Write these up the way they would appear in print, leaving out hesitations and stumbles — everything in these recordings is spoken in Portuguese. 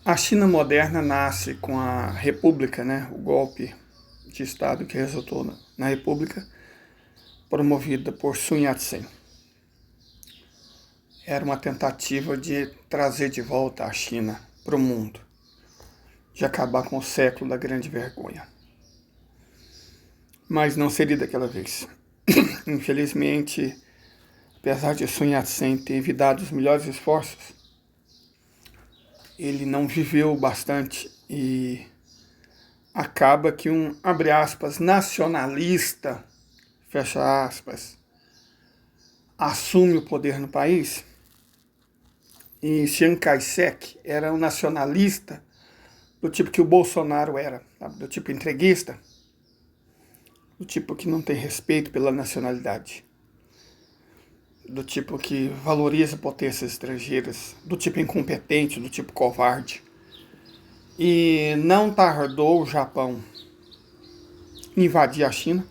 A China moderna nasce com a República, né? O golpe de Estado que resultou na República, promovida por Sun Yat-sen. Era uma tentativa de trazer de volta a China para o mundo, de acabar com o século da Grande Vergonha. Mas não seria daquela vez. Infelizmente, apesar de Sun Yat-sen ter evitado os melhores esforços, ele não viveu bastante e acaba que um, abre aspas, nacionalista, fecha aspas, assume o poder no país. E Chiang Kai-shek era um nacionalista do tipo que o Bolsonaro era, sabe? Do tipo entreguista, do tipo que não tem respeito pela nacionalidade, do tipo que valoriza potências estrangeiras, do tipo incompetente, do tipo covarde. E não tardou o Japão invadir a China.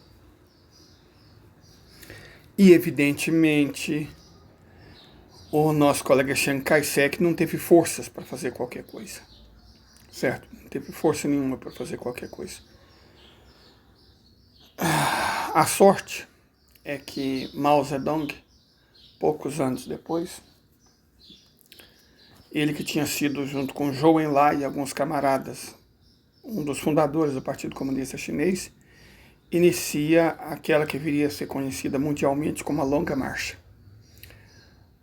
E, evidentemente, o nosso colega Chiang Kai-shek não teve forças para fazer qualquer coisa. Certo? Não teve força nenhuma para fazer qualquer coisa. A sorte é que Mao Zedong, poucos anos depois, ele que tinha sido, junto com Zhou Enlai e alguns camaradas, um dos fundadores do Partido Comunista Chinês, inicia aquela que viria a ser conhecida mundialmente como a Longa Marcha.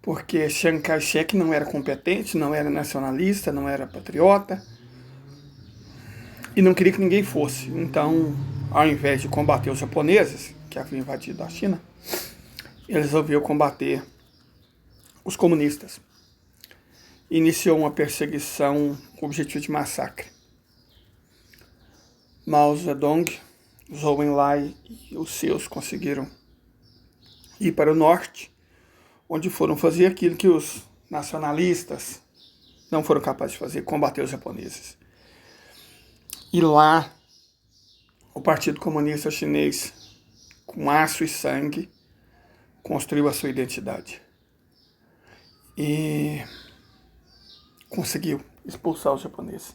Porque Chiang Kai-shek não era competente, não era nacionalista, não era patriota, e não queria que ninguém fosse. Então, ao invés de combater os japoneses, que haviam invadido a China, ele resolveu combater os comunistas. Iniciou uma perseguição com o objetivo de massacre. Mao Zedong, Zhou Enlai e os seus conseguiram ir para o norte, onde foram fazer aquilo que os nacionalistas não foram capazes de fazer, combater os japoneses. E lá, o Partido Comunista Chinês, com aço e sangue, construiu a sua identidade. E conseguiu expulsar os japoneses.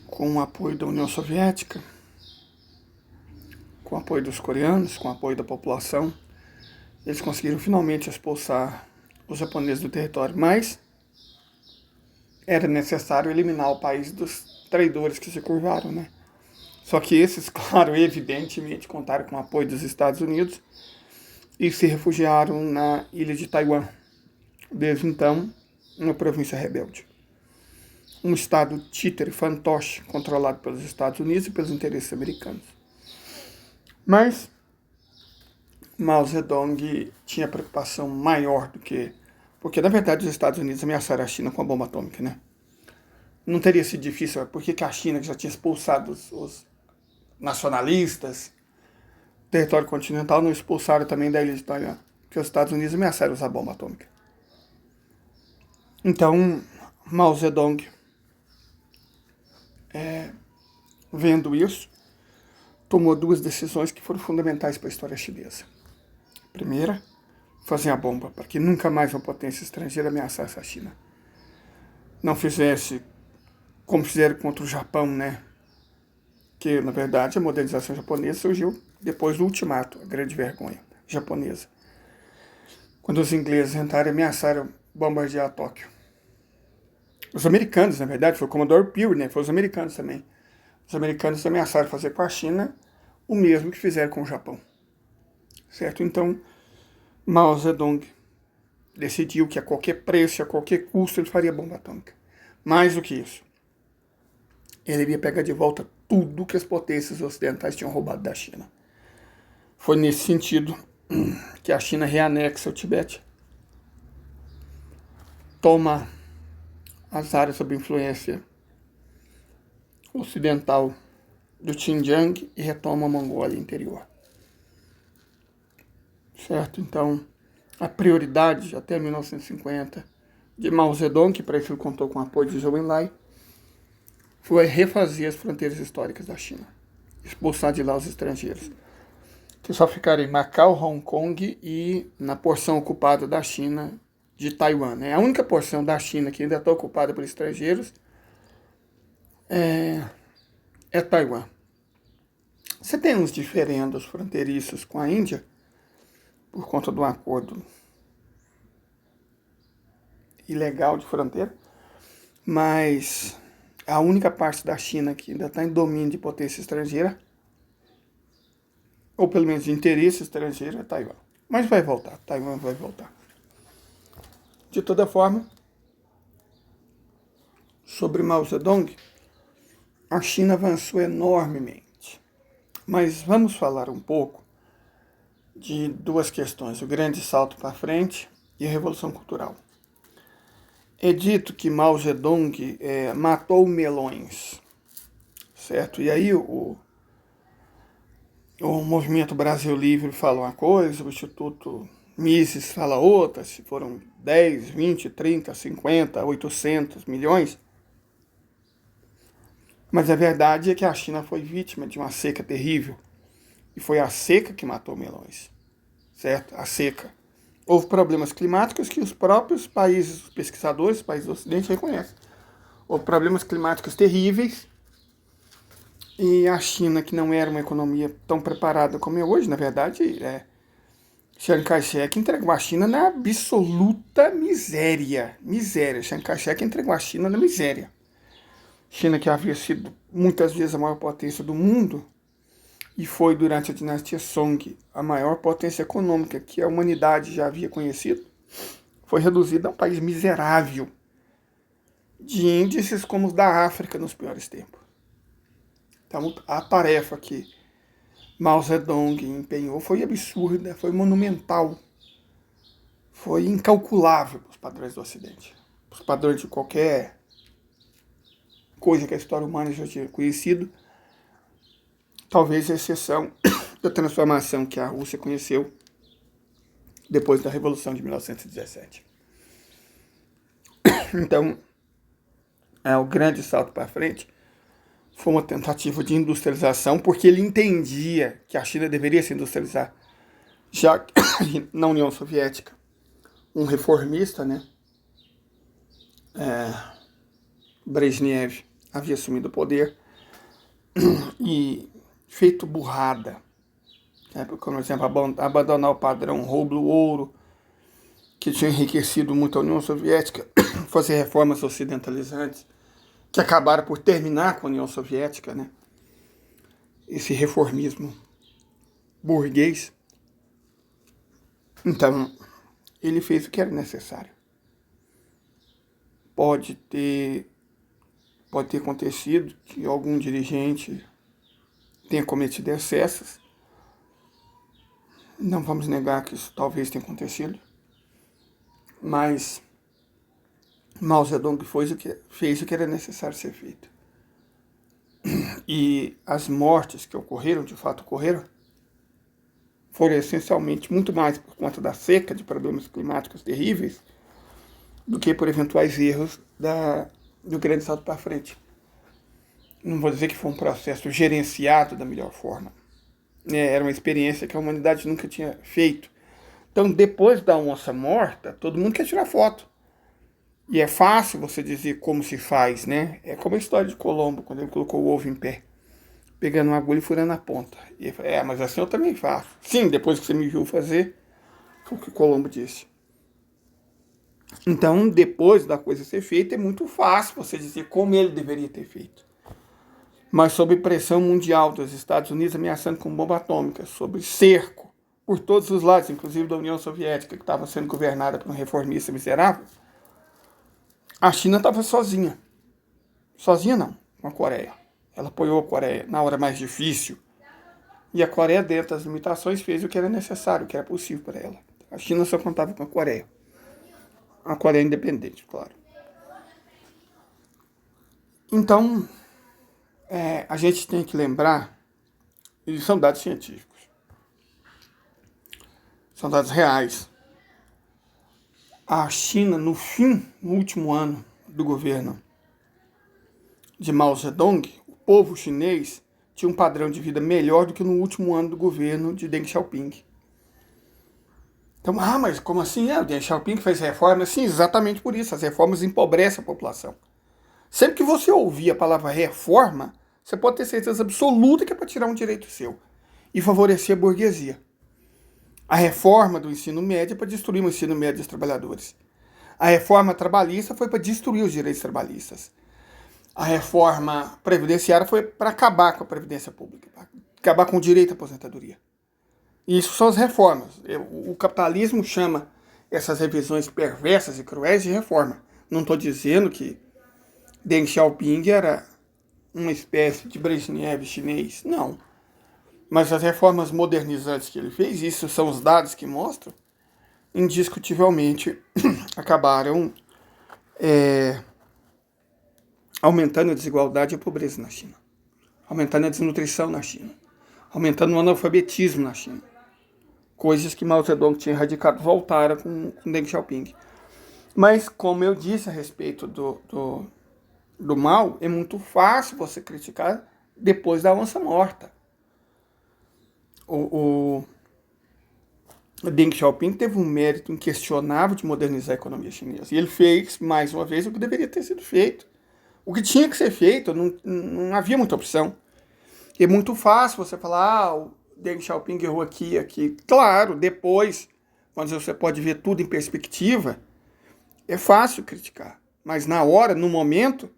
Com o apoio da União Soviética, com o apoio dos coreanos, com o apoio da população, eles conseguiram finalmente expulsar os japoneses do território. Mas era necessário eliminar o país dos traidores que se curvaram, né? Só que esses, claro, evidentemente, contaram com o apoio dos Estados Unidos e se refugiaram na ilha de Taiwan. Desde então, uma província rebelde. Um estado títere, fantoche, controlado pelos Estados Unidos e pelos interesses americanos. Mas Mao Zedong tinha preocupação maior do que... Porque, na verdade, os Estados Unidos ameaçaram a China com a bomba atômica, né? Não teria sido difícil, porque a China, que já tinha expulsado os nacionalistas do território continental, não expulsaram também da ilha de Taiwan, porque os Estados Unidos ameaçaram usar bomba atômica. Então, Mao Zedong, vendo isso, tomou duas decisões que foram fundamentais para a história chinesa. Primeira, fazer a bomba para que nunca mais uma potência estrangeira ameaçasse a China. Não fizesse como fizeram contra o Japão, né? Que, na verdade, a modernização japonesa surgiu depois do ultimato, a Grande Vergonha japonesa. Quando os ingleses entraram e ameaçaram bombardear Tóquio. Os americanos, na verdade, foi o Commodore Peary, né? Foi os americanos também. Os americanos ameaçaram fazer com a China o mesmo que fizeram com o Japão. Certo? Então, Mao Zedong decidiu que a qualquer preço, a qualquer custo, ele faria bomba atômica. Mais do que isso, ele iria pegar de volta tudo que as potências ocidentais tinham roubado da China. Foi nesse sentido que a China reanexa o Tibete, toma as áreas sob influência ocidental do Xinjiang e retoma a Mongólia interior. Certo? Então, a prioridade até 1950 de Mao Zedong, que para isso ele contou com o apoio de Zhou Enlai, foi refazer as fronteiras históricas da China, expulsar de lá os estrangeiros, que só ficaram em Macau, Hong Kong e na porção ocupada da China de Taiwan, né? A única porção da China que ainda está ocupada por estrangeiros é Taiwan. Você tem uns diferendos fronteiriços com a Índia por conta do acordo ilegal de fronteira, mas a única parte da China que ainda está em domínio de potência estrangeira, ou pelo menos de interesse estrangeiro, é Taiwan. Mas vai voltar, Taiwan vai voltar. De toda forma, sobre Mao Zedong, a China avançou enormemente. Mas vamos falar um pouco de duas questões, o grande salto para frente e a Revolução Cultural. É dito que Mao Zedong matou melões, certo? E aí o Movimento Brasil Livre fala uma coisa, o Instituto Mises fala outra, se foram 10, 20, 30, 50, 800 milhões. Mas a verdade é que a China foi vítima de uma seca terrível. E foi a seca que matou melões, certo? A seca. Houve problemas climáticos que os próprios países, os pesquisadores, os países do Ocidente reconhecem. Houve problemas climáticos terríveis. E a China, que não era uma economia tão preparada como é hoje, na verdade, Chiang Kai-shek entregou a China na absoluta miséria. Chiang Kai-shek entregou a China na miséria. China, que havia sido muitas vezes a maior potência do mundo, e foi durante a dinastia Song a maior potência econômica que a humanidade já havia conhecido, foi reduzida a um país miserável, de índices como os da África nos piores tempos. Então, a tarefa que Mao Zedong empenhou foi absurda, foi monumental, foi incalculável para os padrões do Ocidente, para os padrões de qualquer coisa que a história humana já tinha conhecido, talvez a exceção da transformação que a Rússia conheceu depois da Revolução de 1917. Então, o grande salto para frente foi uma tentativa de industrialização, porque ele entendia que a China deveria se industrializar, já que na União Soviética, um reformista, né, Brezhnev, havia assumido o poder e feito burrada, por exemplo, abandonar o padrão rublo-ouro, que tinha enriquecido muito a União Soviética, fazer reformas ocidentalizantes, que acabaram por terminar com a União Soviética, né? Esse reformismo burguês. Então, ele fez o que era necessário. Pode ter acontecido que algum dirigente tenha cometido excessos. Não vamos negar que isso talvez tenha acontecido. Mas Mao Zedong fez o que era necessário ser feito. E as mortes que ocorreram, de fato ocorreram, foram essencialmente muito mais por conta da seca, de problemas climáticos terríveis, do que por eventuais erros do grande salto para frente. Não vou dizer que foi um processo gerenciado da melhor forma. Era uma experiência que a humanidade nunca tinha feito. Então, depois da onça morta, todo mundo quer tirar foto. E é fácil você dizer como se faz, né? É como a história de Colombo, quando ele colocou o ovo em pé, pegando uma agulha e furando a ponta. E ele falou, mas assim eu também faço. Sim, depois que você me viu fazer, foi o que Colombo disse. Então, depois da coisa ser feita, é muito fácil você dizer como ele deveria ter feito. Mas sob pressão mundial dos Estados Unidos ameaçando com bomba atômica, sob cerco por todos os lados, inclusive da União Soviética, que estava sendo governada por um reformista miserável, a China estava sozinha. Sozinha não, com a Coreia. Ela apoiou a Coreia na hora mais difícil. E a Coreia, dentro das limitações, fez o que era necessário, o que era possível para ela. A China só contava com a Coreia. A Coreia independente, claro. Então, a gente tem que lembrar, e são dados científicos, são dados reais. A China, no último ano do governo de Mao Zedong, o povo chinês tinha um padrão de vida melhor do que no último ano do governo de Deng Xiaoping. Então, mas como assim? O Deng Xiaoping fez reformas? Sim, exatamente por isso. As reformas empobrecem a população. Sempre que você ouvir a palavra reforma, você pode ter certeza absoluta que é para tirar um direito seu e favorecer a burguesia. A reforma do ensino médio é para destruir o ensino médio dos trabalhadores. A reforma trabalhista foi para destruir os direitos trabalhistas. A reforma previdenciária foi para acabar com a previdência pública, para acabar com o direito à aposentadoria. E isso são as reformas. O capitalismo chama essas revisões perversas e cruéis de reforma. Não estou dizendo que Deng Xiaoping era uma espécie de Brezhnev chinês. Não. Mas as reformas modernizantes que ele fez, isso são os dados que mostram, indiscutivelmente acabaram aumentando a desigualdade e a pobreza na China, aumentando a desnutrição na China, aumentando o analfabetismo na China. Coisas que Mao Zedong tinha erradicado voltaram com Deng Xiaoping. Mas, como eu disse a respeito do Mao, é muito fácil você criticar depois da onça morta. O Deng Xiaoping teve um mérito inquestionável de modernizar a economia chinesa. E ele fez, mais uma vez, o que deveria ter sido feito. O que tinha que ser feito, não havia muita opção. E é muito fácil você falar, o Deng Xiaoping errou aqui, aqui. Claro, depois, quando você pode ver tudo em perspectiva, é fácil criticar. Mas na hora, no momento,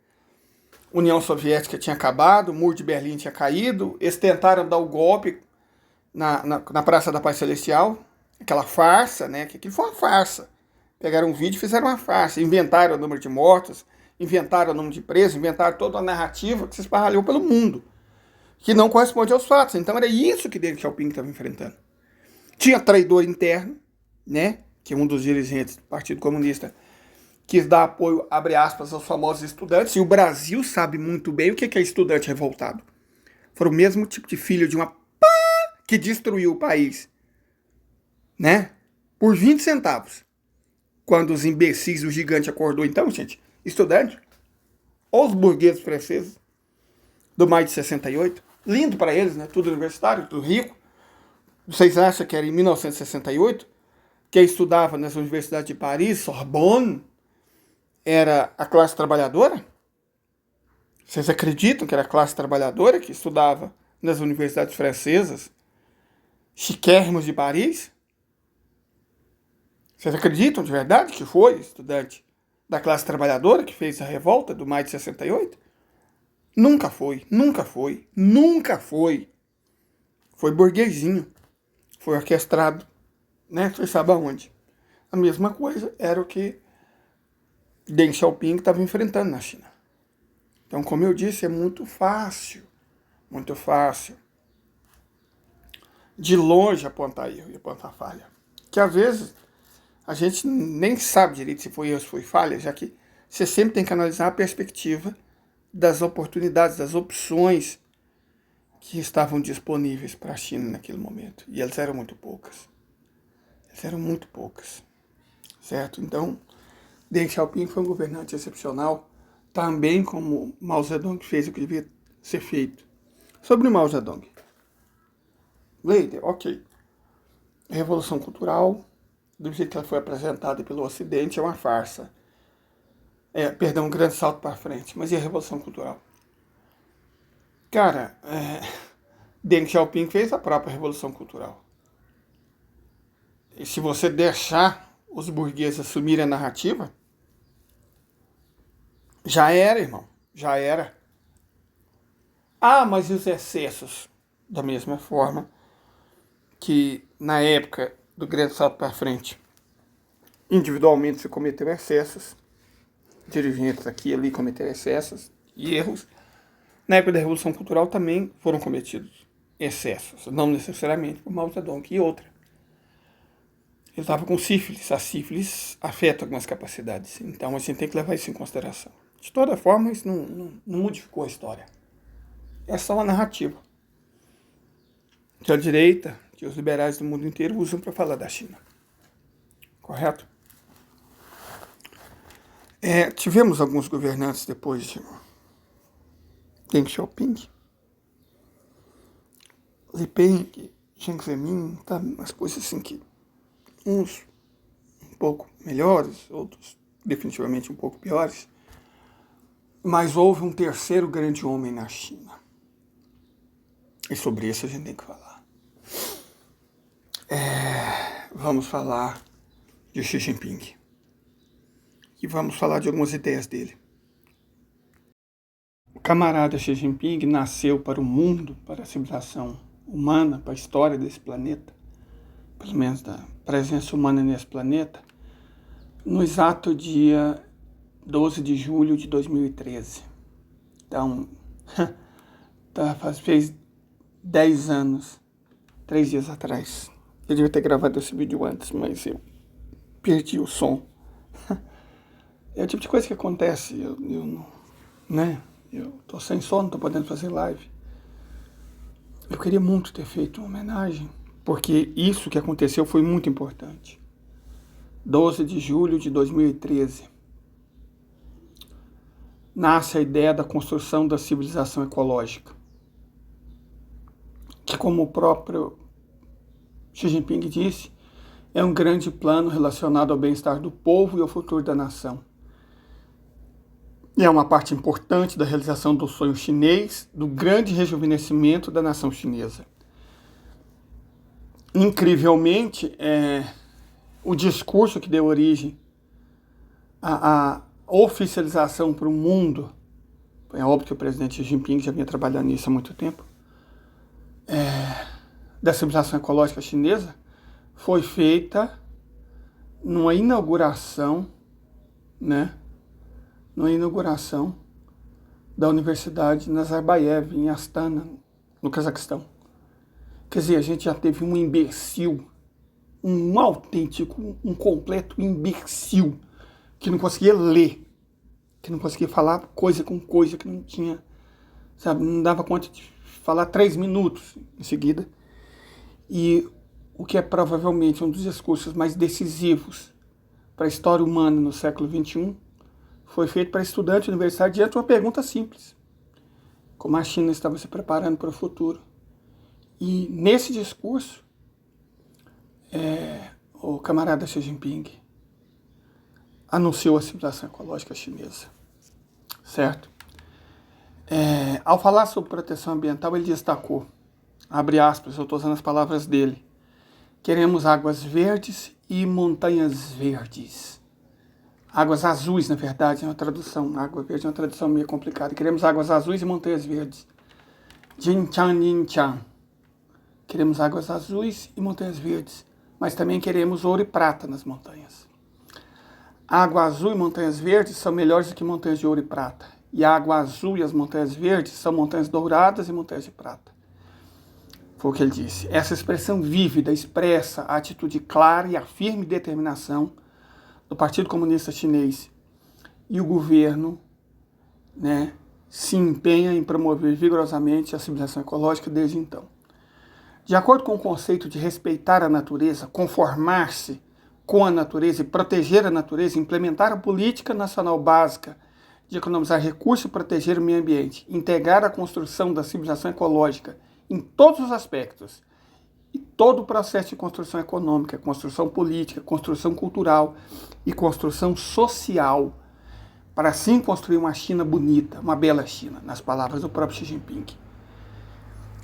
a União Soviética tinha acabado, o Muro de Berlim tinha caído, eles tentaram dar o golpe na Praça da Paz Celestial, aquela farsa, né? Que aquilo foi uma farsa. Pegaram um vídeo e fizeram uma farsa, inventaram o número de mortos, inventaram o número de presos, inventaram toda a narrativa que se esparralhou pelo mundo, que não corresponde aos fatos. Então era isso que Deng Xiaoping estava enfrentando. Tinha traidor interno, né? Que um dos dirigentes do Partido Comunista quis dar apoio, abre aspas, aos famosos estudantes, e o Brasil sabe muito bem o que é estudante revoltado. Foi o mesmo tipo de filho de uma que destruiu o país, né? Por 20 centavos. Quando os imbecis do gigante acordou, então, gente, estudante, ou os burgueses franceses, do maio de 68, lindo para eles, né? Tudo universitário, tudo rico. Vocês acham que era em 1968? Quem estudava nas universidades de Paris, Sorbonne, era a classe trabalhadora? Vocês acreditam que era a classe trabalhadora que estudava nas universidades francesas, chiquérrimos de Paris? Vocês acreditam de verdade que foi estudante da classe trabalhadora que fez a revolta do maio de 68? Nunca foi, nunca foi, nunca foi. Foi burguesinho, foi orquestrado, né? Você sabe aonde? A mesma coisa era o que Deng Xiaoping estava enfrentando na China. Então, como eu disse, é muito fácil de longe apontar erro e apontar falha. Que às vezes a gente nem sabe direito se foi erro ou se foi falha, já que você sempre tem que analisar a perspectiva das oportunidades, das opções que estavam disponíveis para a China naquele momento. E elas eram muito poucas. Certo? Então, Deng Xiaoping foi um governante excepcional, também como Mao Zedong fez o que devia ser feito. Sobre Mao Zedong. Leider, ok. A Revolução Cultural, do jeito que ela foi apresentada pelo Ocidente, é uma farsa. Um grande salto para frente. Mas e a Revolução Cultural? Cara, Deng Xiaoping fez a própria Revolução Cultural. E se você deixar os burgueses assumirem a narrativa, já era, irmão. Já era. Ah, mas e os excessos? Da mesma forma que na época do grande salto para frente, individualmente se cometeram excessos, dirigentes aqui e ali cometeram excessos e erros. Na época da Revolução Cultural também foram cometidos excessos, não necessariamente por Mao Zedong e outra. Ele estava com sífilis, a sífilis afeta algumas capacidades, então a gente tem que levar isso em consideração. De toda forma, isso não modificou a história. É só uma narrativa que a direita, que os liberais do mundo inteiro usam para falar da China. Correto? Tivemos alguns governantes depois de Deng Xiaoping, Li Peng, Jiang Zemin, tá? Umas coisas assim que uns um pouco melhores, outros definitivamente um pouco piores, mas houve um terceiro grande homem na China. E sobre isso a gente tem que falar. Vamos falar de Xi Jinping. E vamos falar de algumas ideias dele. O camarada Xi Jinping nasceu para o mundo, para a civilização humana, para a história desse planeta, pelo menos da presença humana nesse planeta, no exato dia 12 de julho de 2013. Então, fez 10 anos, 3 dias atrás. Eu devia ter gravado esse vídeo antes, mas eu perdi o som. É o tipo de coisa que acontece, eu tô sem sono, não tô podendo fazer live. Eu queria muito ter feito uma homenagem, porque isso que aconteceu foi muito importante. 12 de julho de 2013. Nasce a ideia da construção da civilização ecológica, que, como o próprio Xi Jinping disse, é um grande plano relacionado ao bem-estar do povo e ao futuro da nação. E é uma parte importante da realização do sonho chinês, do grande rejuvenescimento da nação chinesa. Incrivelmente, o discurso que deu origem à oficialização para o mundo, é óbvio que o presidente Xi Jinping já vinha trabalhando nisso há muito tempo, da civilização ecológica chinesa, foi feita numa inauguração, da Universidade Nazarbayev, em Astana, no Cazaquistão. Quer dizer, a gente já teve um imbecil, um autêntico, um completo imbecil, que não conseguia ler, que não conseguia falar coisa com coisa, que não tinha, não dava conta de falar 3 minutos em seguida. E o que é provavelmente um dos discursos mais decisivos para a história humana no século XXI, foi feito para estudante universitário diante de uma pergunta simples: como a China estava se preparando para o futuro. E nesse discurso, o camarada Xi Jinping anunciou a civilização ecológica chinesa, certo? Ao falar sobre proteção ambiental, ele destacou, abre aspas, eu estou usando as palavras dele: queremos águas verdes e montanhas verdes. Águas azuis, na verdade, é uma tradução. Água verde é uma tradução meio complicada. Queremos águas azuis e montanhas verdes. Jinchan, Ninchan. Queremos águas azuis e montanhas verdes. Mas também queremos ouro e prata nas montanhas. Água azul e montanhas verdes são melhores do que montanhas de ouro e prata. E a água azul e as montanhas verdes são montanhas douradas e montanhas de prata. Foi o que ele disse. Essa expressão vívida expressa a atitude clara e a firme determinação do Partido Comunista Chinês, e o governo se empenha em promover vigorosamente a civilização ecológica desde então. De acordo com o conceito de respeitar a natureza, conformar-se com a natureza e proteger a natureza, implementar a política nacional básica de economizar recursos e proteger o meio ambiente, integrar a construção da civilização ecológica em todos os aspectos, e todo o processo de construção econômica, construção política, construção cultural e construção social, para assim construir uma China bonita, uma bela China, nas palavras do próprio Xi Jinping.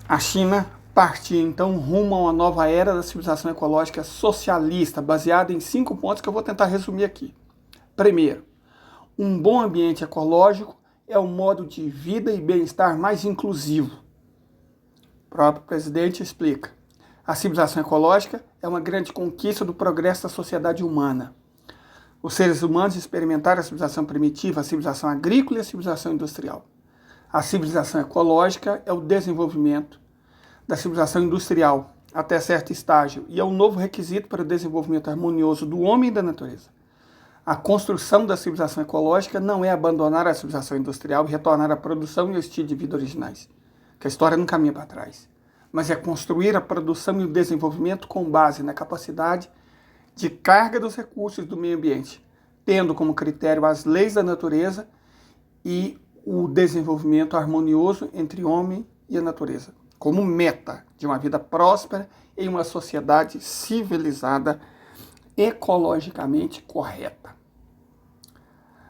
A China partia então rumo a uma nova era da civilização ecológica socialista, baseada em 5 pontos que eu vou tentar resumir aqui. Primeiro, um bom ambiente ecológico é um modo de vida e bem-estar mais inclusivo. O próprio presidente explica: a civilização ecológica é uma grande conquista do progresso da sociedade humana. Os seres humanos experimentaram a civilização primitiva, a civilização agrícola e a civilização industrial. A civilização ecológica é o desenvolvimento da civilização industrial até certo estágio e é um novo requisito para o desenvolvimento harmonioso do homem e da natureza. A construção da civilização ecológica não é abandonar a civilização industrial e retornar à produção e ao estilo de vida originais, que a história não caminha para trás, mas é construir a produção e o desenvolvimento com base na capacidade de carga dos recursos do meio ambiente, tendo como critério as leis da natureza e o desenvolvimento harmonioso entre o homem e a natureza, como meta de uma vida próspera em uma sociedade civilizada ecologicamente correta.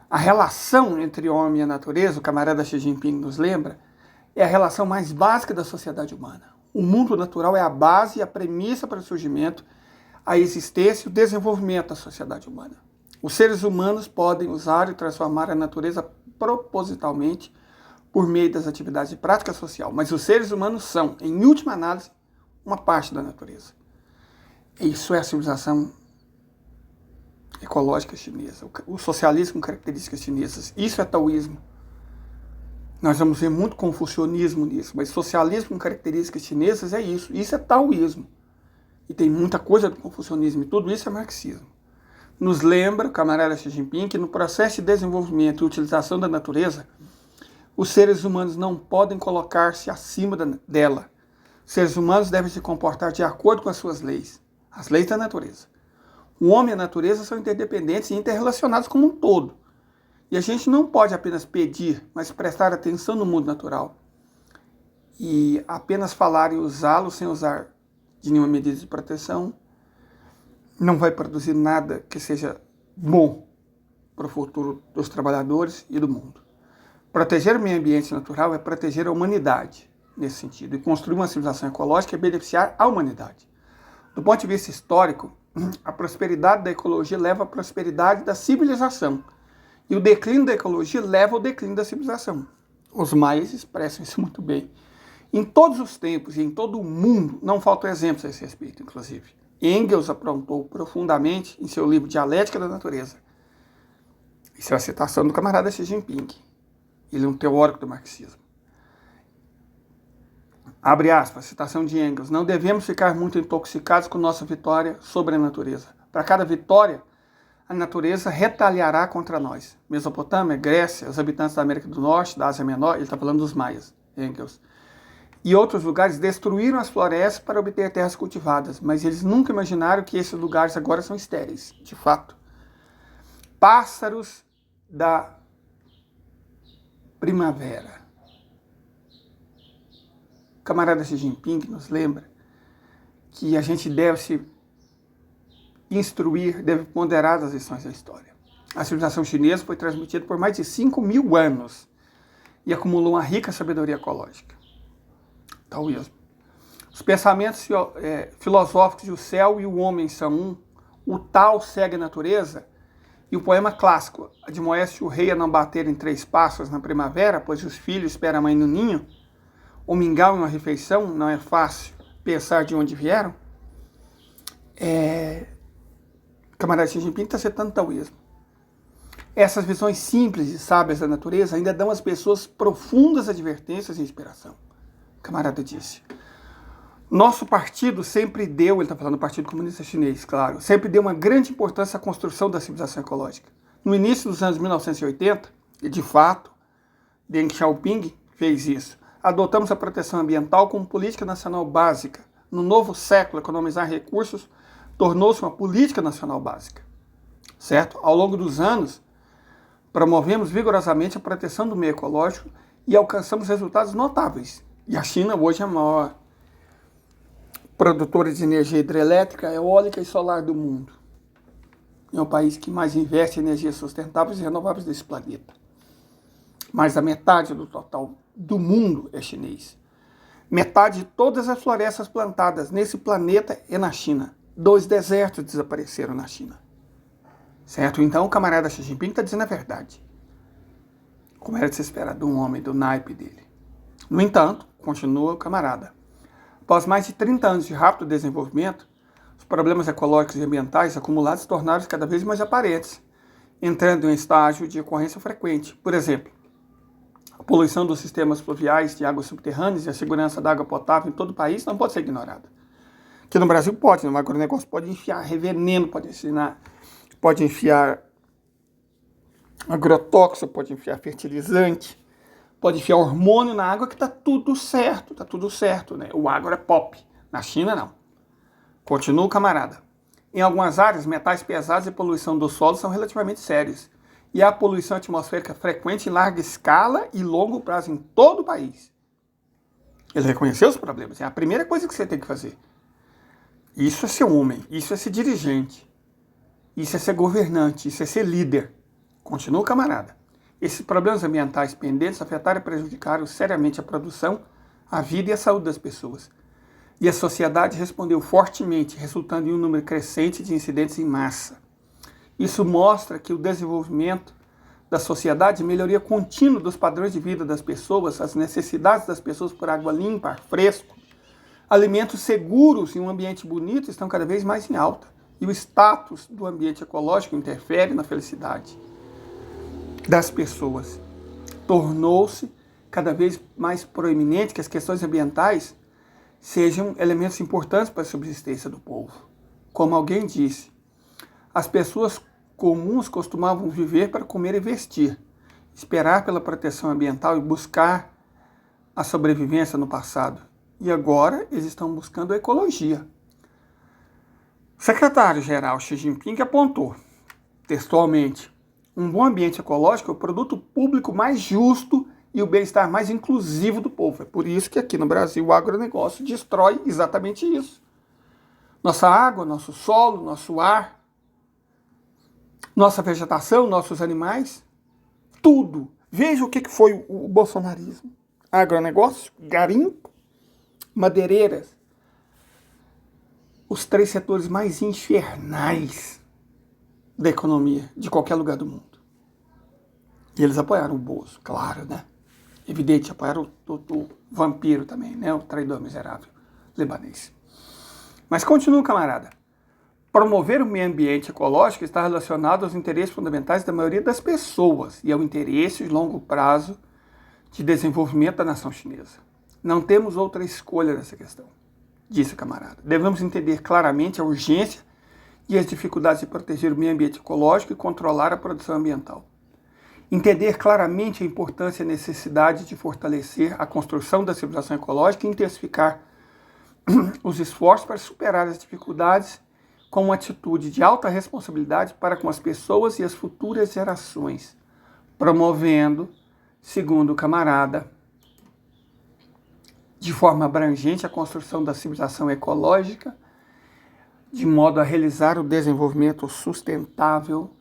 A relação entre o homem e a natureza, o camarada Xi Jinping nos lembra, é a relação mais básica da sociedade humana. O mundo natural é a base e a premissa para o surgimento, a existência e o desenvolvimento da sociedade humana. Os seres humanos podem usar e transformar a natureza propositalmente por meio das atividades de prática social, mas os seres humanos são, em última análise, uma parte da natureza. Isso é a civilização ecológica chinesa, o socialismo com características chinesas. Isso é taoísmo. Nós vamos ver muito confucionismo nisso, mas socialismo com características chinesas é isso. Isso é taoísmo. E tem muita coisa do confucionismo, e tudo isso é marxismo. Nos lembra, o camarada Xi Jinping, que no processo de desenvolvimento e utilização da natureza, os seres humanos não podem colocar-se acima dela. Os seres humanos devem se comportar de acordo com as suas leis, as leis da natureza. O homem e a natureza são interdependentes e interrelacionados como um todo. E a gente não pode apenas pedir, mas prestar atenção no mundo natural. E apenas falar e usá-lo sem usar de nenhuma medida de proteção não vai produzir nada que seja bom para o futuro dos trabalhadores e do mundo. Proteger o meio ambiente natural é proteger a humanidade, nesse sentido. E construir uma civilização ecológica é beneficiar a humanidade. Do ponto de vista histórico, a prosperidade da ecologia leva à prosperidade da civilização. E o declínio da ecologia leva ao declínio da civilização. Os maias expressam isso muito bem. Em todos os tempos e em todo o mundo, não faltam exemplos a esse respeito, inclusive. Engels aprontou profundamente em seu livro Dialética da Natureza. Isso é uma citação do camarada Xi Jinping. Ele é um teórico do marxismo. Abre aspas, citação de Engels. Não devemos ficar muito intoxicados com nossa vitória sobre a natureza. Para cada vitória, a natureza retaliará contra nós. Mesopotâmia, Grécia, os habitantes da América do Norte, da Ásia Menor, ele está falando dos maias, Engels. E outros lugares destruíram as florestas para obter terras cultivadas, mas eles nunca imaginaram que esses lugares agora são estéreis, de fato. Pássaros da primavera. O camarada Xi Jinping nos lembra que a gente deve se instruir, deve ponderar as lições da história. A civilização chinesa foi transmitida por mais de 5.000 anos e acumulou uma rica sabedoria ecológica. Taoísmo. Os pensamentos filosóficos de o céu e o homem são um, o Tao segue a natureza, e o poema clássico, admoeste o rei a não bater em 3 pássaros na primavera, pois os filhos esperam a mãe no ninho, o mingau em uma refeição, não é fácil pensar de onde vieram. O camarada Xi Jinping está citando taoísmo. Essas visões simples e sábias da natureza ainda dão às pessoas profundas advertências e inspiração. O camarada disse, nosso partido sempre deu, ele está falando do Partido Comunista Chinês, claro, sempre deu uma grande importância à construção da civilização ecológica. No início dos anos 1980, e de fato, Deng Xiaoping fez isso. Adotamos a proteção ambiental como política nacional básica. No novo século, economizar recursos tornou-se uma política nacional básica. Certo? Ao longo dos anos, promovemos vigorosamente a proteção do meio ecológico e alcançamos resultados notáveis. E a China hoje é a maior produtora de energia hidrelétrica, eólica e solar do mundo. É o país que mais investe em energias sustentáveis e renováveis desse planeta. Mais da metade do total do mundo é chinês. Metade de todas as florestas plantadas nesse planeta é na China. 2 desertos desapareceram na China. Certo? Então o camarada Xi Jinping está dizendo a verdade. Como era de se esperar de um homem do naipe dele. No entanto, continua o camarada, após mais de 30 anos de rápido desenvolvimento, os problemas ecológicos e ambientais acumulados tornaram-se cada vez mais aparentes, entrando em um estágio de ocorrência frequente. Por exemplo, a poluição dos sistemas fluviais de águas subterrâneas e a segurança da água potável em todo o país não pode ser ignorada. Aqui no Brasil pode, no agronegócio pode enfiar reveneno, pode enfiar agrotóxico, pode enfiar fertilizante, pode enfiar hormônio na água que tá tudo certo, né? O agro é pop. Na China, não. Continua o camarada. Em algumas áreas, metais pesados e poluição do solo são relativamente sérios. E há poluição atmosférica frequente em larga escala e longo prazo em todo o país. Ele reconheceu os problemas. É a primeira coisa que você tem que fazer. Isso é ser homem, isso é ser dirigente. Isso é ser governante, isso é ser líder. Continua, camarada. Esses problemas ambientais pendentes afetaram e prejudicaram seriamente a produção, a vida e a saúde das pessoas. E a sociedade respondeu fortemente, resultando em um número crescente de incidentes em massa. Isso mostra que o desenvolvimento da sociedade, melhoria contínua dos padrões de vida das pessoas, as necessidades das pessoas por água limpa, ar fresco, alimentos seguros e um ambiente bonito estão cada vez mais em alta. E o status do ambiente ecológico interfere na felicidade das pessoas. Tornou-se cada vez mais proeminente que as questões ambientais sejam elementos importantes para a subsistência do povo. Como alguém disse, as pessoas comuns costumavam viver para comer e vestir, esperar pela proteção ambiental e buscar a sobrevivência no passado. E agora eles estão buscando a ecologia. O secretário-geral Xi Jinping apontou, textualmente, um bom ambiente ecológico é o produto público mais justo e o bem-estar mais inclusivo do povo. É por isso que aqui no Brasil o agronegócio destrói exatamente isso. Nossa água, nosso solo, nosso ar, nossa vegetação, nossos animais, tudo. Veja o que foi o bolsonarismo. Agronegócio, garimpo, madeireiras. Os 3 setores mais infernais da economia de qualquer lugar do mundo. E eles apoiaram o Bozo, claro, né? Evidente, apoiaram o vampiro também, né? O traidor miserável libanês. Mas continua, camarada. Promover o meio ambiente ecológico está relacionado aos interesses fundamentais da maioria das pessoas e ao interesse de longo prazo de desenvolvimento da nação chinesa. Não temos outra escolha nessa questão, disse o camarada. Devemos entender claramente a urgência e as dificuldades de proteger o meio ambiente ecológico e controlar a produção ambiental. Entender claramente a importância e a necessidade de fortalecer a construção da civilização ecológica e intensificar os esforços para superar as dificuldades com uma atitude de alta responsabilidade para com as pessoas e as futuras gerações, promovendo, segundo o camarada, de forma abrangente a construção da civilização ecológica, de modo a realizar o desenvolvimento sustentável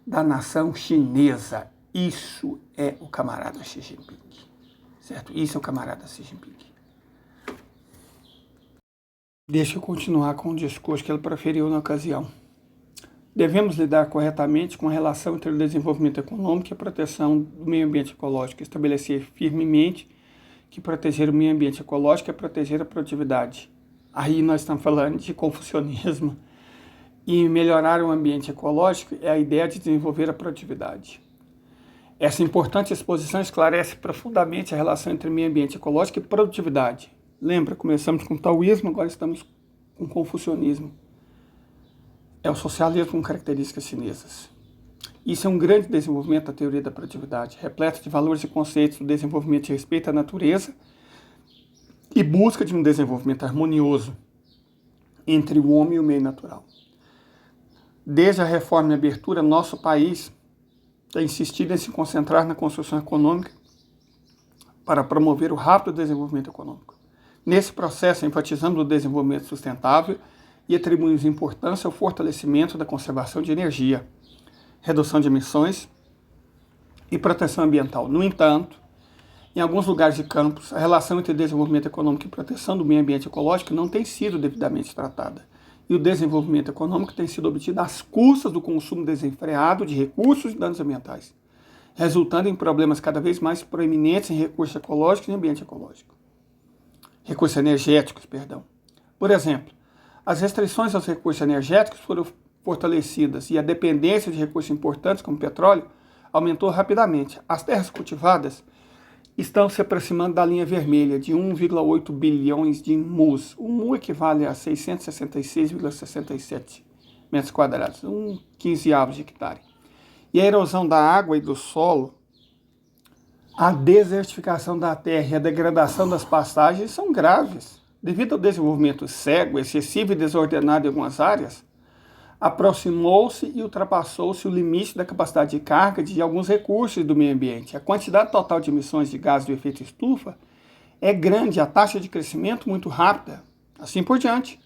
da nação chinesa. Isso é o camarada Xi Jinping, certo? Isso é o camarada Xi Jinping. Deixa eu continuar com o discurso que ele proferiu na ocasião. Devemos lidar corretamente com a relação entre o desenvolvimento econômico e a proteção do meio ambiente ecológico, estabelecer firmemente que proteger o meio ambiente ecológico é proteger a produtividade. Aí nós estamos falando de confucionismo. E melhorar o ambiente ecológico é a ideia de desenvolver a produtividade. Essa importante exposição esclarece profundamente a relação entre meio ambiente ecológico e produtividade. Lembra, começamos com o taoísmo, agora estamos com o confucionismo. É o socialismo com características chinesas. Isso é um grande desenvolvimento da teoria da produtividade, repleto de valores e conceitos do desenvolvimento de respeito à natureza e busca de um desenvolvimento harmonioso entre o homem e o meio natural. Desde a reforma e abertura, nosso país tem insistido em se concentrar na construção econômica para promover o rápido desenvolvimento econômico. Nesse processo, enfatizamos o desenvolvimento sustentável e atribuímos importância ao fortalecimento da conservação de energia, redução de emissões e proteção ambiental. No entanto, em alguns lugares de campos, a relação entre desenvolvimento econômico e proteção do meio ambiente ecológico não tem sido devidamente tratada. E o desenvolvimento econômico tem sido obtido às custas do consumo desenfreado de recursos e danos ambientais, resultando em problemas cada vez mais proeminentes em recursos ecológicos e ambiente ecológico. Recursos energéticos, perdão. Por exemplo, as restrições aos recursos energéticos foram fortalecidas e a dependência de recursos importantes como petróleo aumentou rapidamente. As terras cultivadas estão se aproximando da linha vermelha de 1,8 bilhões de mus. O mu equivale a 666,67 metros quadrados, 1/15 de hectare. E a erosão da água e do solo, a desertificação da terra e a degradação das pastagens são graves. Devido ao desenvolvimento cego, excessivo e desordenado em algumas áreas, aproximou-se e ultrapassou-se o limite da capacidade de carga de alguns recursos do meio ambiente. A quantidade total de emissões de gases de efeito estufa é grande, a taxa de crescimento muito rápida, assim por diante.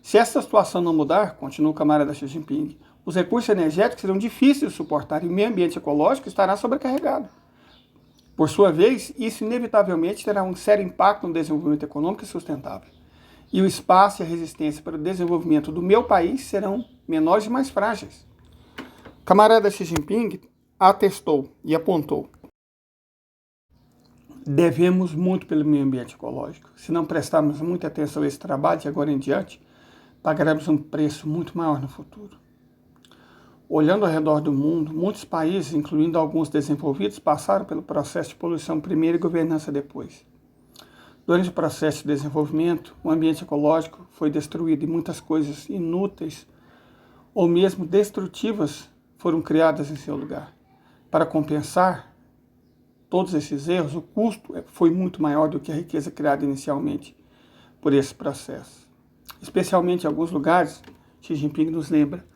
Se essa situação não mudar, continua o camarada Xi Jinping, os recursos energéticos serão difíceis de suportar e o meio ambiente ecológico estará sobrecarregado. Por sua vez, isso inevitavelmente terá um sério impacto no desenvolvimento econômico e sustentável. E o espaço e a resistência para o desenvolvimento do meu país serão menores e mais frágeis. O camarada Xi Jinping atestou e apontou: devemos muito pelo meio ambiente ecológico. Se não prestarmos muita atenção a esse trabalho de agora em diante, pagaremos um preço muito maior no futuro. Olhando ao redor do mundo, muitos países, incluindo alguns desenvolvidos, passaram pelo processo de poluição primeiro e governança depois. Durante o processo de desenvolvimento, o ambiente ecológico foi destruído e muitas coisas inúteis ou mesmo destrutivas foram criadas em seu lugar. Para compensar todos esses erros, o custo foi muito maior do que a riqueza criada inicialmente por esse processo. Especialmente em alguns lugares, Xi Jinping nos lembra,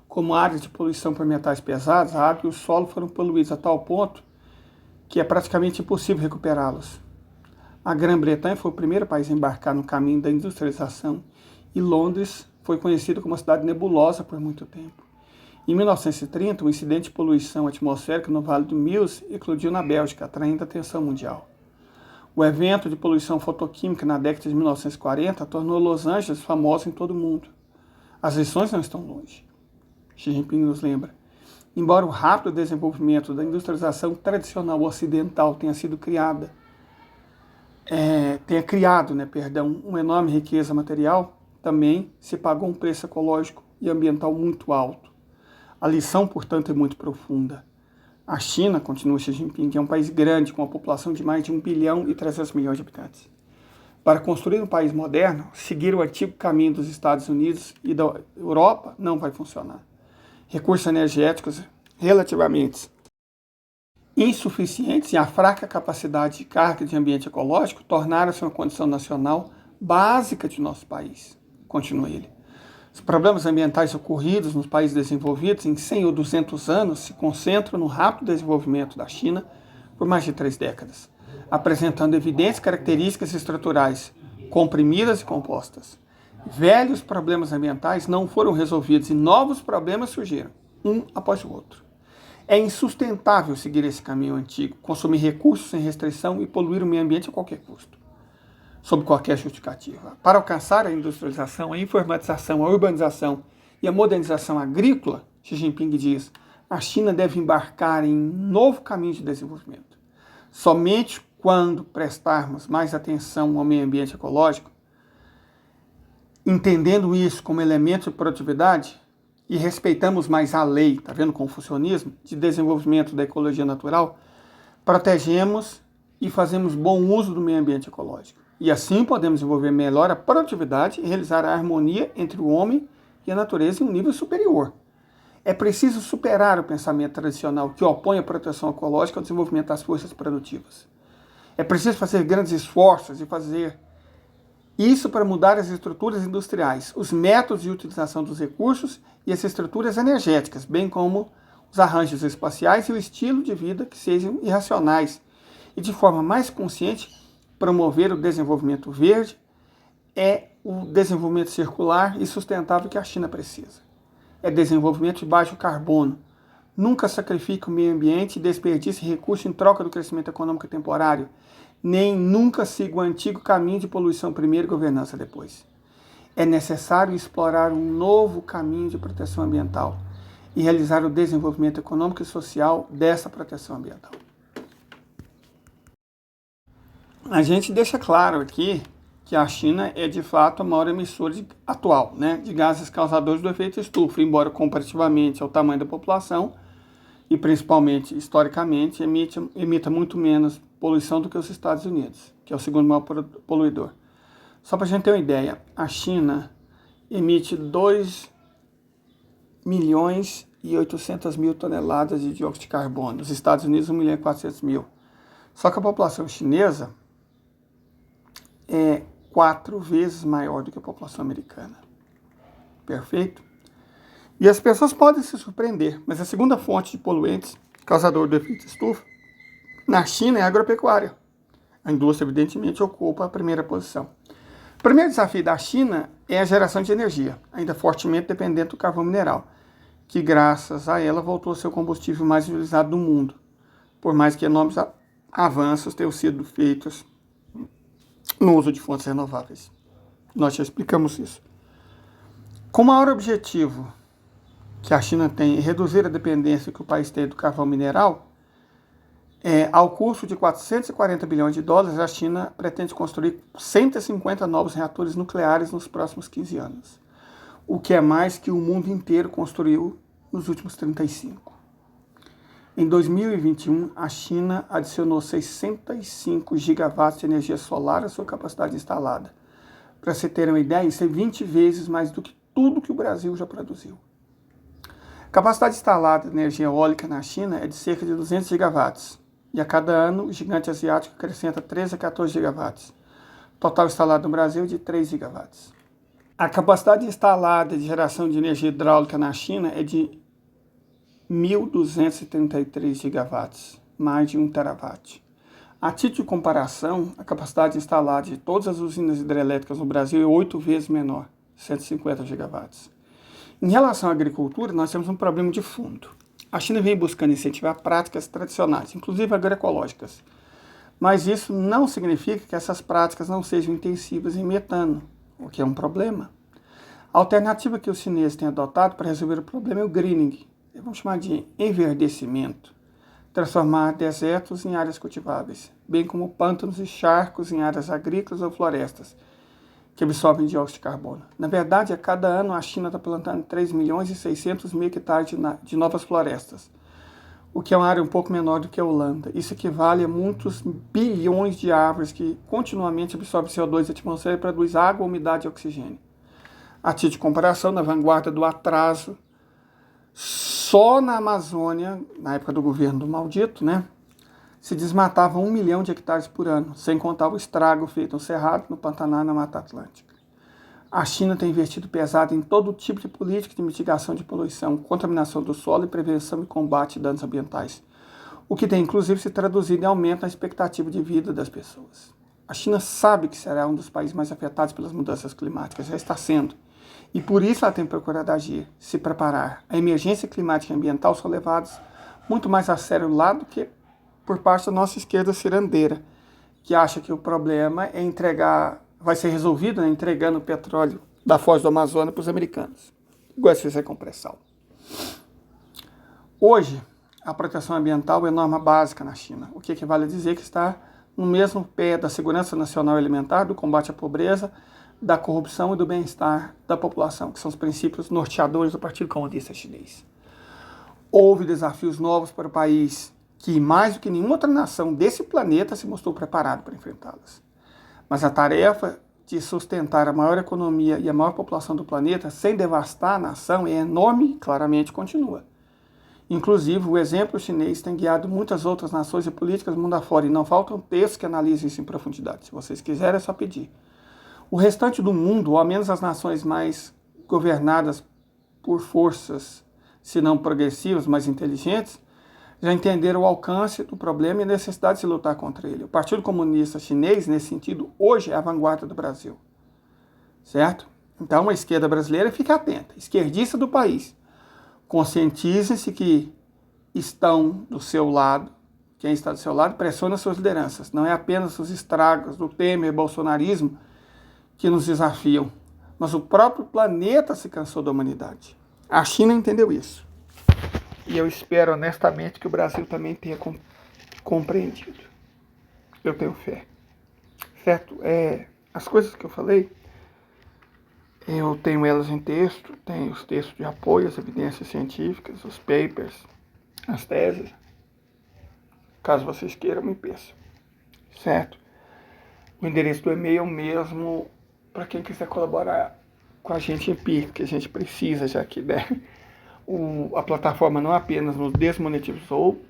como áreas de poluição por metais pesados, a água e o solo foram poluídos a tal ponto que é praticamente impossível recuperá-los. A Grã-Bretanha foi o primeiro país a embarcar no caminho da industrialização e Londres foi conhecido como uma cidade nebulosa por muito tempo. Em 1930, um incidente de poluição atmosférica no Vale do Meuse eclodiu na Bélgica, atraindo a atenção mundial. O evento de poluição fotoquímica na década de 1940 tornou Los Angeles famosa em todo o mundo. As lições não estão longe. Xi Jinping nos lembra. Embora o rápido desenvolvimento da industrialização tradicional ocidental tenha criado uma enorme riqueza material, também se pagou um preço ecológico e ambiental muito alto. A lição, portanto, é muito profunda. A China, continua Xi Jinping, é um país grande, com uma população de mais de 1 bilhão e 300 milhões de habitantes. Para construir um país moderno, seguir o antigo caminho dos Estados Unidos e da Europa não vai funcionar. Recursos energéticos relativamente insuficientes e a fraca capacidade de carga de ambiente ecológico tornaram-se uma condição nacional básica de nosso país, continua ele. Os problemas ambientais ocorridos nos países desenvolvidos em 100 ou 200 anos se concentram no rápido desenvolvimento da China por mais de 3 décadas, apresentando evidentes características estruturais comprimidas e compostas. Velhos problemas ambientais não foram resolvidos e novos problemas surgiram, um após o outro. É insustentável seguir esse caminho antigo, consumir recursos sem restrição e poluir o meio ambiente a qualquer custo, sob qualquer justificativa. Para alcançar a industrialização, a informatização, a urbanização e a modernização agrícola, Xi Jinping diz, a China deve embarcar em um novo caminho de desenvolvimento. Somente quando prestarmos mais atenção ao meio ambiente ecológico, entendendo isso como elemento de produtividade e respeitamos mais a lei, está vendo, confucionismo, de desenvolvimento da ecologia natural, protegemos e fazemos bom uso do meio ambiente ecológico. E assim podemos desenvolver melhor a produtividade e realizar a harmonia entre o homem e a natureza em um nível superior. É preciso superar o pensamento tradicional que opõe a proteção ecológica ao desenvolvimento das forças produtivas. É preciso fazer grandes esforços e fazer isso para mudar as estruturas industriais, os métodos de utilização dos recursos e as estruturas energéticas, bem como os arranjos espaciais e o estilo de vida que sejam irracionais e de forma mais consciente promover o desenvolvimento verde é o desenvolvimento circular e sustentável que a China precisa. É desenvolvimento de baixo carbono. Nunca sacrifique o meio ambiente e desperdice recursos em troca do crescimento econômico temporário, nem nunca siga o antigo caminho de poluição primeiro e governança depois. É necessário explorar um novo caminho de proteção ambiental e realizar o desenvolvimento econômico e social dessa proteção ambiental. A gente deixa claro aqui que a China é de fato a maior emissora atual, de gases causadores do efeito estufa, embora comparativamente ao tamanho da população e principalmente historicamente emita muito menos poluição do que os Estados Unidos, que é o segundo maior poluidor. Só para a gente ter uma ideia, a China emite 2 milhões e 800 mil toneladas de dióxido de carbono, os Estados Unidos 1 milhão e 400 mil. Só que a população chinesa é 4 vezes maior do que a população americana. Perfeito? E as pessoas podem se surpreender, mas a segunda fonte de poluentes causador do efeito estufa na China é a agropecuária. A indústria, evidentemente, ocupa a primeira posição. O primeiro desafio da China é a geração de energia, ainda fortemente dependente do carvão mineral. que graças a ela voltou a ser o combustível mais utilizado do mundo, por mais que enormes avanços tenham sido feitos no uso de fontes renováveis. Nós já explicamos isso. Com o maior objetivo que a China tem em reduzir a dependência que o país tem do carvão mineral, ao custo de 440 bilhões de dólares, a China pretende construir 150 novos reatores nucleares nos próximos 15 anos, o que é mais que o mundo inteiro construiu nos últimos 35. Em 2021, a China adicionou 65 gigawatts de energia solar à sua capacidade instalada. Para você ter uma ideia, isso é 20 vezes mais do que tudo que o Brasil já produziu. A capacidade instalada de energia eólica na China é de cerca de 200 gigawatts, e a cada ano o gigante asiático acrescenta 13 a 14 gigawatts. O total instalado no Brasil é de 3 gigawatts. A capacidade instalada de geração de energia hidráulica na China é de 1.233 gigawatts, mais de 1 terawatt. A título de comparação, a capacidade instalada de todas as usinas hidrelétricas no Brasil é 8 vezes menor, 150 gigawatts. Em relação à agricultura, nós temos um problema de fundo. A China vem buscando incentivar práticas tradicionais, inclusive agroecológicas. Mas isso não significa que essas práticas não sejam intensivas em metano, o que é um problema. A alternativa que os chineses têm adotado para resolver o problema é o greening, vamos chamar de enverdecimento, transformar desertos em áreas cultiváveis, bem como pântanos e charcos em áreas agrícolas ou florestas, que absorvem dióxido de carbono. Na verdade, a cada ano a China está plantando 3 milhões e 600 mil hectares de novas florestas, o que é uma área um pouco menor do que a Holanda. Isso equivale a muitos bilhões de árvores que continuamente absorvem CO2 da atmosfera e produzem água, umidade e oxigênio. A título de comparação, na vanguarda do atraso, só na Amazônia, na época do governo do maldito, se desmatava 1 milhão de hectares por ano, sem contar o estrago feito no Cerrado, no Pantanal e na Mata Atlântica. A China tem investido pesado em todo tipo de política de mitigação de poluição, contaminação do solo e prevenção e combate de danos ambientais, o que tem inclusive se traduzido em aumento na expectativa de vida das pessoas. A China sabe que será um dos países mais afetados pelas mudanças climáticas, já está sendo. E por isso ela tem procurado agir, se preparar. A emergência climática e ambiental são levadas muito mais a sério lá do que por parte da nossa esquerda cirandeira, que acha que o problema vai ser resolvido entregando o petróleo da foz do Amazonas para os americanos, igual se fizer com pré-sal. Hoje, a proteção ambiental é norma básica na China, o que equivale a dizer que está no mesmo pé da segurança nacional alimentar, do combate à pobreza, da corrupção e do bem-estar da população, que são os princípios norteadores do Partido Comunista Chinês. Houve desafios novos para o país que, mais do que nenhuma outra nação desse planeta, se mostrou preparado para enfrentá-las. Mas a tarefa de sustentar a maior economia e a maior população do planeta sem devastar a nação é enorme e claramente continua. Inclusive, o exemplo chinês tem guiado muitas outras nações e políticas do mundo afora, e não faltam textos que analisem isso em profundidade. Se vocês quiserem, é só pedir. O restante do mundo, ou ao menos as nações mais governadas por forças, se não progressivas, mais inteligentes, já entenderam o alcance do problema e a necessidade de se lutar contra ele. O Partido Comunista Chinês, nesse sentido, hoje é a vanguarda do Brasil. Certo? Então, a esquerda brasileira fica atenta. Esquerdista do país, conscientizem-se que estão do seu lado, quem está do seu lado pressiona suas lideranças. Não é apenas os estragos do Temer e bolsonarismo que nos desafiam, mas o próprio planeta se cansou da humanidade. A China entendeu isso. E eu espero honestamente que o Brasil também tenha compreendido. Eu tenho fé. Certo? As coisas que eu falei, eu tenho elas em texto, tenho os textos de apoio, as evidências científicas, os papers, as teses. Caso vocês queiram, me peçam. Certo? O endereço do e-mail é o mesmo para quem quiser colaborar com a gente em Pix, que a gente precisa, já que a plataforma não apenas nos desmonetizou,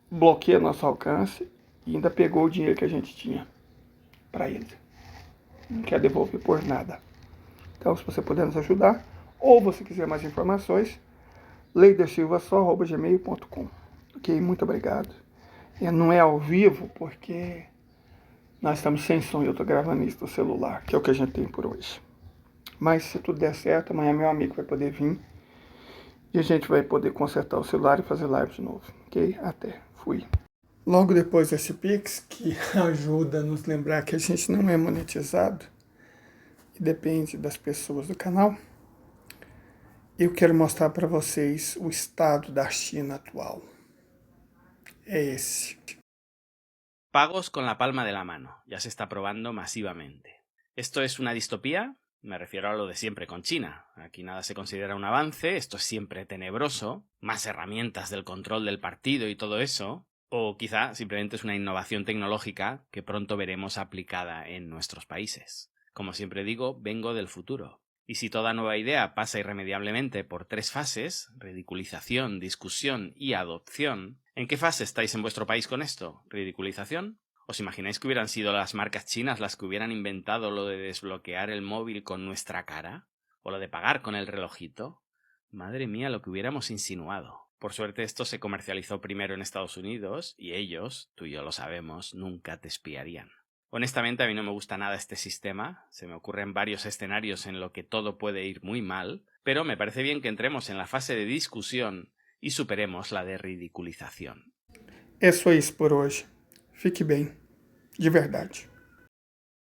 bloqueia nosso alcance e ainda pegou o dinheiro que a gente tinha para eles. Não quer devolver por nada. Então, se você puder nos ajudar, ou você quiser mais informações, leidersilva.gmail.com. Ok? Muito obrigado. Não é ao vivo porque nós estamos sem som e eu estou gravando isso no celular, que é o que a gente tem por hoje. Mas se tudo der certo, amanhã meu amigo vai poder vir E a gente vai poder consertar o celular e fazer live de novo, ok? Até. Fui. Logo depois desse Pix, que ajuda a nos lembrar que a gente não é monetizado e depende das pessoas do canal, eu quero mostrar para vocês o estado da China atual. É esse. Pagos con la palma de la mano. Ya se está probando masivamente. ¿Esto es una distopía? Me refiero a lo de siempre con China. Aquí nada se considera un avance, esto es siempre tenebroso, más herramientas del control del partido y todo eso. O quizá simplemente es una innovación tecnológica que pronto veremos aplicada en nuestros países. Como siempre digo, vengo del futuro. Y si toda nueva idea pasa irremediablemente por 3 fases, ridiculización, discusión y adopción, ¿en qué fase estáis en vuestro país con esto? ¿Ridiculización? ¿Os imagináis que hubieran sido las marcas chinas las que hubieran inventado lo de desbloquear el móvil con nuestra cara? ¿O lo de pagar con el relojito? Madre mía, lo que hubiéramos insinuado. Por suerte esto se comercializó primero en Estados Unidos y ellos, tú y yo lo sabemos, nunca te espiarían. Honestamente a mí no me gusta nada este sistema, se me ocurren varios escenarios en los que todo puede ir muy mal, pero me parece bien que entremos en la fase de discusión y superemos la de ridiculización. É só isso por hoje. Fique bem. De verdade.